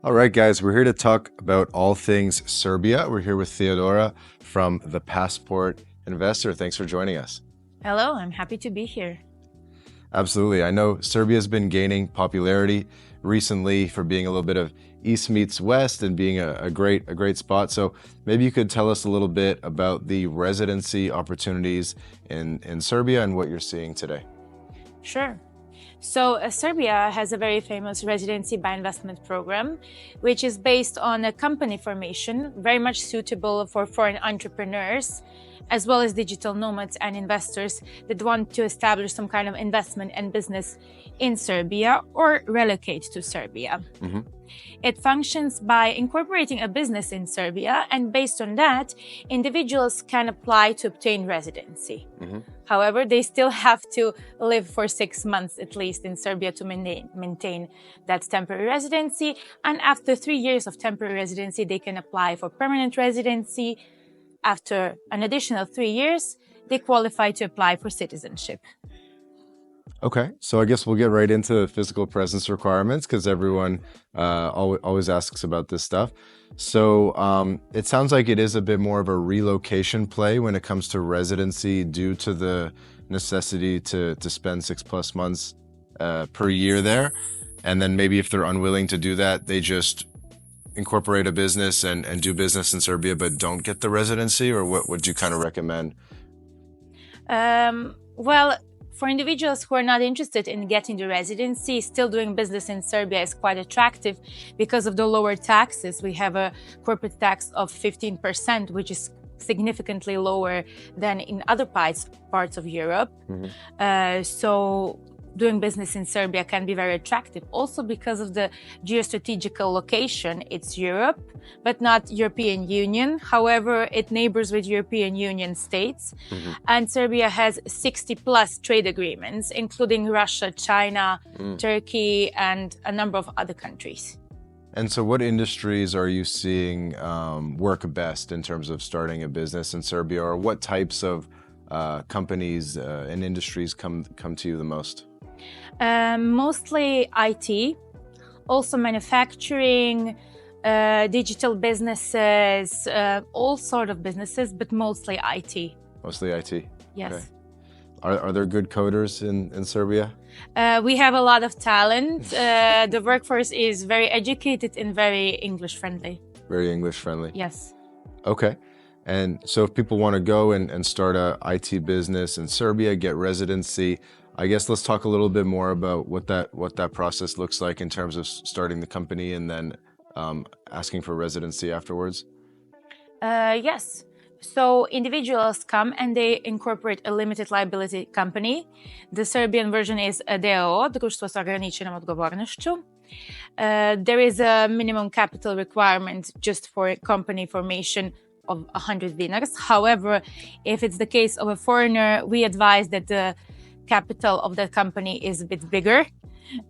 All right, guys, we're here to talk about all things Serbia. We're here with Theodora from The Passport Investor. Thanks for joining us. Hello, I'm happy to be here. Absolutely. I know Serbia has been gaining popularity recently for being a little bit of East meets West and being a great spot. So maybe you could tell us a little bit about the residency opportunities in Serbia and what you're seeing today. Sure. So Serbia has a very famous residency by investment program, which is based on a company formation, very much suitable for foreign entrepreneurs, as well as digital nomads and investors that want to establish some kind of investment and business in Serbia or relocate to Serbia. Mm-hmm. It functions by incorporating a business in Serbia, and based on that, individuals can apply to obtain residency. Mm-hmm. However, they still have to live for 6 months at least in Serbia to maintain that temporary residency. And after 3 years of temporary residency, they can apply for permanent residency. After an additional 3 years, they qualify to apply for citizenship. Okay, so I guess we'll get right into physical presence requirements because everyone always asks about this stuff. So it sounds like it is a bit more of a relocation play when it comes to residency due to the necessity to spend 6+ months per year there. And then maybe if they're unwilling to do that, they just incorporate a business and do business in Serbia but don't get the residency, or what would you kind of recommend? Well, for individuals who are not interested in getting the residency, still doing business in Serbia is quite attractive because of the lower taxes. We have a corporate tax of 15%, which is significantly lower than in other parts of Europe. Mm-hmm. So doing business in Serbia can be very attractive. Also because of the geostrategical location, it's Europe, but not European Union. However, it neighbors with European Union states. Mm-hmm. And Serbia has 60+ trade agreements, including Russia, China, Turkey, and a number of other countries. And so what industries are you seeing work best in terms of starting a business in Serbia, or what types of companies and industries come to you the most? Mostly IT, also manufacturing, digital businesses, all sort of businesses, but mostly IT. Mostly IT? Yes. Okay. Are there good coders in Serbia? We have a lot of talent. The workforce is very educated and very English friendly. Very English friendly? Yes. Okay. And so if people want to go and start a IT business in Serbia, get residency, I guess let's talk a little bit more about what that process looks like in terms of starting the company and then asking for residency afterwards. Yes. So individuals come and they incorporate a limited liability company. The Serbian version is a DOO, društvo s ograničenom odgovornošću. There is a minimum capital requirement just for company formation of 100 dinars. However, if it's the case of a foreigner, we advise that the capital of that company is a bit bigger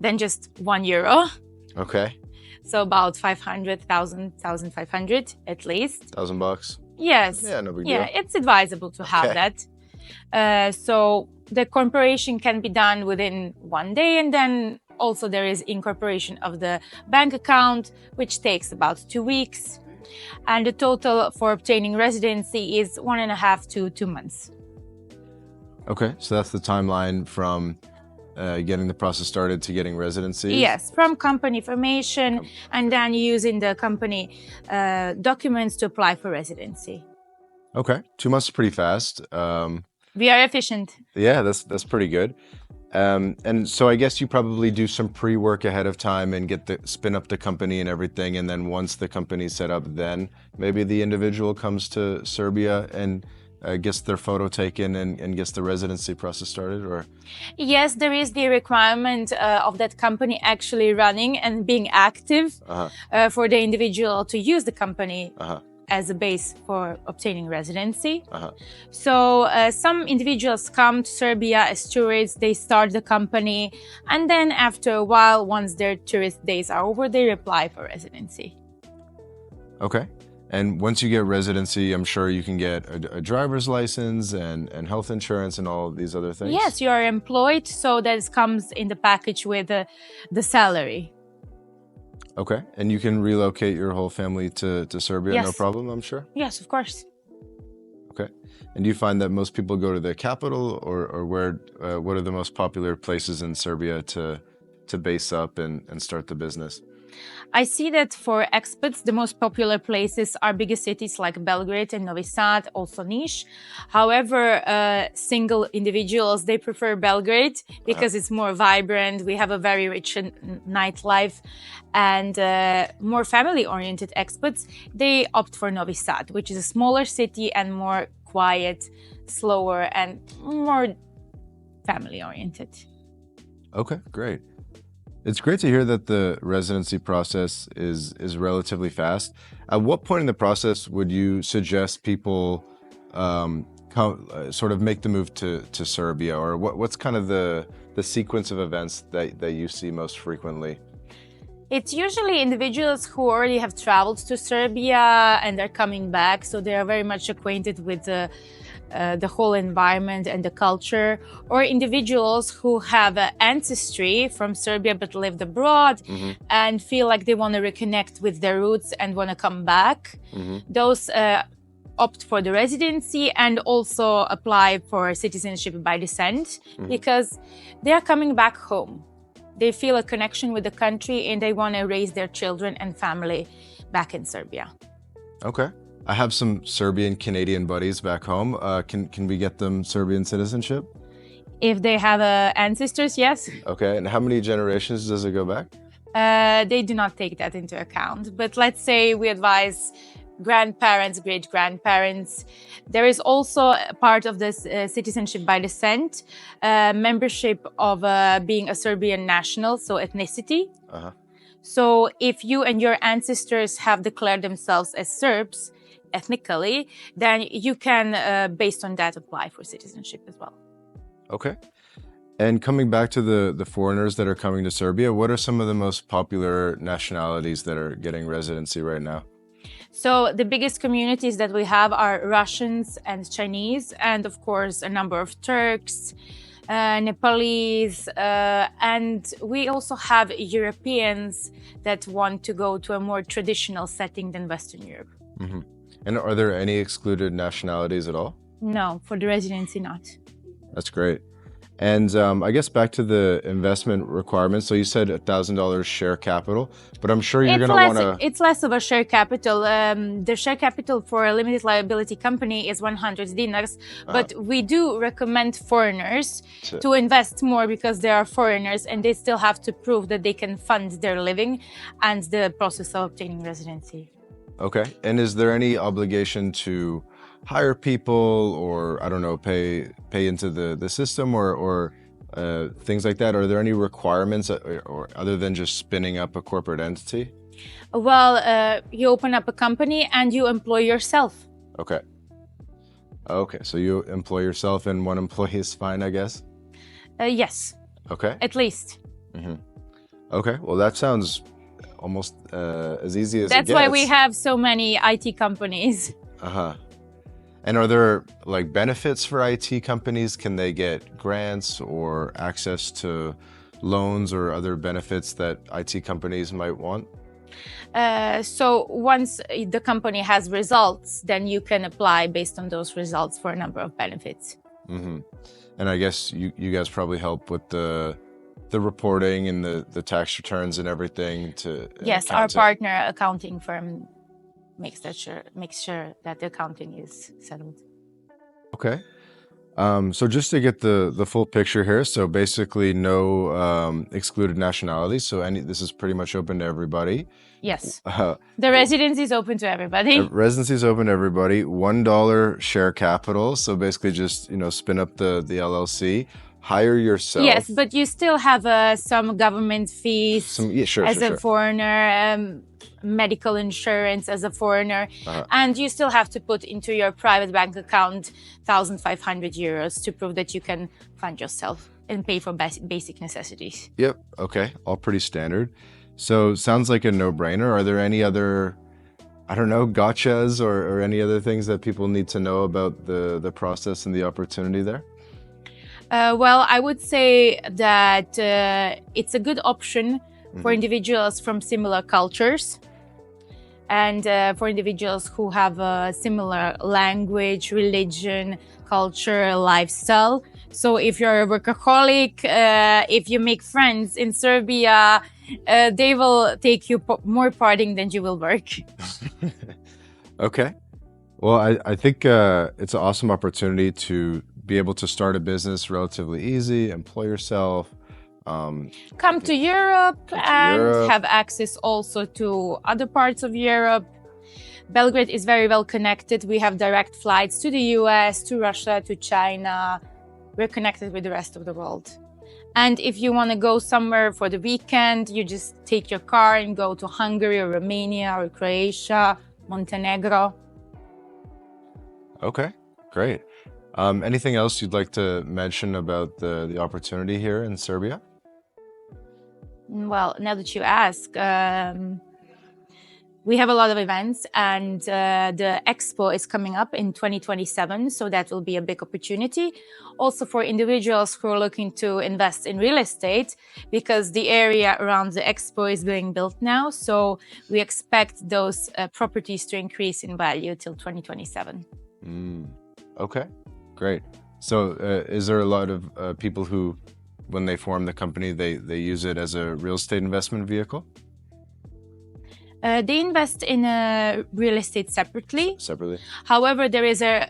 than just €1. Okay. So about 500,000, 1,500 at least. $1,000? Yes. Yeah, no big deal. Yeah, it's advisable to have that. So the incorporation can be done within 1 day, and then also there is incorporation of the bank account, which takes about 2 weeks. And the total for obtaining residency is 1.5 to 2 months. Okay, so that's the timeline from getting the process started to getting residency? Yes, from company formation and then using the company documents to apply for residency. Okay, 2 months is pretty fast. We are efficient. Yeah, that's pretty good. And so I guess you probably do some pre-work ahead of time and spin up the company and everything, and then once the company's set up, then maybe the individual comes to Serbia and gets their photo taken and gets the residency process started, or? Yes, there is the requirement of that company actually running and being active for the individual to use the company as a base for obtaining residency. So some individuals come to Serbia as tourists, they start the company, and then after a while, once their tourist days are over, they apply for residency. Okay. And once you get residency, I'm sure you can get a driver's license and health insurance and all of these other things? Yes, you are employed, so that comes in the package with the salary. Okay. And you can relocate your whole family to Serbia, no Yes. problem, I'm sure? Yes, of course. Okay. And do you find that most people go to the capital, or where, what are the most popular places in Serbia to base up and start the business? I see that for expats, the most popular places are bigger cities like Belgrade and Novi Sad, also Niš. However, single individuals, they prefer Belgrade because it's more vibrant. We have a very rich nightlife, and more family-oriented expats, they opt for Novi Sad, which is a smaller city and more quiet, slower, and more family-oriented. Okay, great. It's great to hear that the residency process is relatively fast. At what point in the process would you suggest people sort of make the move to Serbia, or what's kind of the sequence of events that you see most frequently? It's usually individuals who already have traveled to Serbia and are coming back, so they are very much acquainted with the whole environment and the culture, or individuals who have ancestry from Serbia but lived abroad and feel like they want to reconnect with their roots and want to come back. Those opt for the residency and also apply for citizenship by descent because they are coming back home. They feel a connection with the country and they want to raise their children and family back in Serbia. Okay. I have some Serbian Canadian buddies back home. Can we get them Serbian citizenship? If they have ancestors, yes. Okay. And how many generations does it go back? They do not take that into account. But let's say we advise grandparents, great-grandparents. There is also a part of this citizenship by descent, membership of being a Serbian national, so ethnicity. So if you and your ancestors have declared themselves as Serbs, ethnically, then you can, based on that, apply for citizenship as well. Okay. And coming back to the foreigners that are coming to Serbia, what are some of the most popular nationalities that are getting residency right now? So the biggest communities that we have are Russians and Chinese, and of course a number of Turks, Nepalese, and we also have Europeans that want to go to a more traditional setting than Western Europe. And are there any excluded nationalities at all? No, for the residency, not. That's great. And I guess back to the investment requirements. So you said $1,000 share capital, but I'm sure you're going to want to... It's less of a share capital. The share capital for a limited liability company is 100 dinars, but we do recommend foreigners to invest more because they are foreigners and they still have to prove that they can fund their living and the process of obtaining residency. Okay. And is there any obligation to hire people, or I don't know, pay into the system, or things like that? Are there any requirements, or other than just spinning up a corporate entity? Well, you open up a company and you employ yourself. Okay. Okay, so you employ yourself and one employee is fine, I guess? Yes. Okay. At least. Okay, well that sounds almost as easy as it That's gets. why we have so many IT companies. And are there like benefits for IT companies? Can they get grants or access to loans or other benefits that IT companies might want? So once the company has results, then you can apply based on those results for a number of benefits. And I guess you guys probably help with the reporting and the tax returns and everything to... Yes, our partner accounting firm makes sure that the accounting is settled. Okay. So just to get the full picture here, so basically no excluded nationalities. So this is pretty much open to everybody. Yes. The residency is open to everybody. Residency is open to everybody. $1 share capital. So basically just, spin up the LLC, hire yourself. Yes, but you still have some government fees as a foreigner, medical insurance as a foreigner, and you still have to put into your private bank account 1,500 euros to prove that you can fund yourself and pay for basic necessities. Yep. Okay. All pretty standard. So sounds like a no-brainer. Are there any other, I don't know, gotchas or any other things that people need to know about the process and the opportunity there? Well, I would say that it's a good option for individuals from similar cultures, and for individuals who have a similar language, religion, culture, lifestyle. So if you're a workaholic, if you make friends in Serbia, they will take you more partying than you will work. Okay. Well, I think it's an awesome opportunity to be able to start a business relatively easy, employ yourself. Come to Europe and Europe. have access also to other parts of Europe. Belgrade is very well connected. We have direct flights to the US, to Russia, to China. We're connected with the rest of the world. And if you want to go somewhere for the weekend, you just take your car and go to Hungary or Romania or Croatia, Montenegro. Okay, great. Anything else you'd like to mention about the opportunity here in Serbia? Well, now that you ask, we have a lot of events, and the expo is coming up in 2027, so that will be a big opportunity. Also for individuals who are looking to invest in real estate, because the area around the expo is being built now, so we expect those properties to increase in value till 2027. Okay, great. So is there a lot of people who, when they form the company, they use it as a real estate investment vehicle? They invest in real estate separately. Separately? However, there is a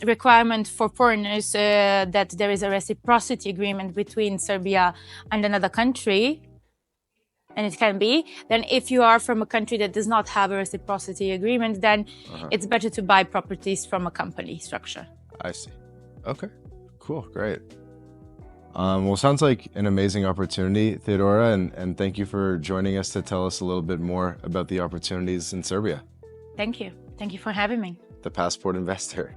requirement for foreigners that there is a reciprocity agreement between Serbia and another country. And it can be. Then if you are from a country that does not have a reciprocity agreement, then it's better to buy properties from a company structure. I see. Okay, cool, great. Well, sounds like an amazing opportunity, Theodora, and thank you for joining us to tell us a little bit more about the opportunities in Serbia. Thank you. Thank you for having me. The Passport Investor.